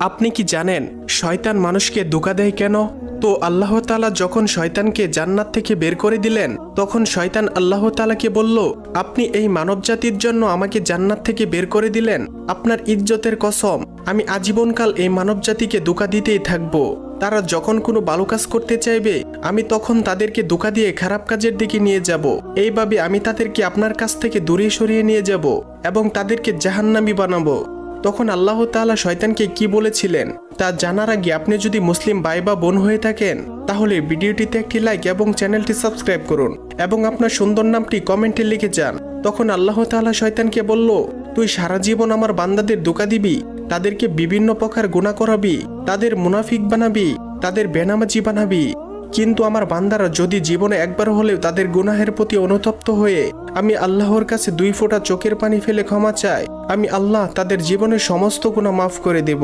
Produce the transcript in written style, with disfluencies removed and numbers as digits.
আপনি কি জানেন শয়তান মানুষকে ধোঁকা দেয় কেন? তো আল্লাহ তাআলা যখন শয়তানকে জান্নাত থেকে বের করে দিলেন, তখন শয়তান আল্লাহ তাআলাকে বলল, আপনি এই মানবজাতির জন্য আমাকে জান্নাত থেকে বের করে দিলেন, আপনার ইজ্জতের কসম, আমি আজীবনকাল এই মানবজাতিকে ধোঁকা দিতেই থাকবো। তারা যখন কোনো ভালো কাজ করতে চাইবে, আমি তখন তাদেরকে ধোঁকা দিয়ে খারাপ কাজের দিকে নিয়ে যাব। এইভাবে আমি তাদেরকে আপনার কাছ থেকে দূরে সরিয়ে নিয়ে যাব এবং তাদেরকে জাহান্নামী বানাবো। তখন আল্লাহ তাআলা শয়তানকে কি বলেছিলেন তা জানার আগে আপনি যদি মুসলিম ভাই বা বোন হয়ে থাকেন, তাহলে ভিডিওটিতে একটি লাইক এবং চ্যানেলটি সাবস্ক্রাইব করুন এবং আপনার সুন্দর নামটি কমেন্টে লিখে যান। তখন আল্লাহ তাআলা শয়তানকে বলল, তুই সারা জীবন আমার বান্দাদের ধোঁকা দিবি, তাদেরকে বিভিন্ন প্রকার গুনাহ করাবি, তাদের মুনাফিক বানাবি, তাদের বেনামাজি বানাবি। কিন্তু আমার বান্দারা যদি জীবনে একবার হলেও তাদের গুনাহের প্রতি অনুতপ্ত হয়ে আমি আল্লাহর কাছে 2 ফোঁটা চোখের পানি ফেলে ক্ষমা চায়, আমি আল্লাহ তাদের জীবনের সমস্ত গুনাহ মাফ করে দেব।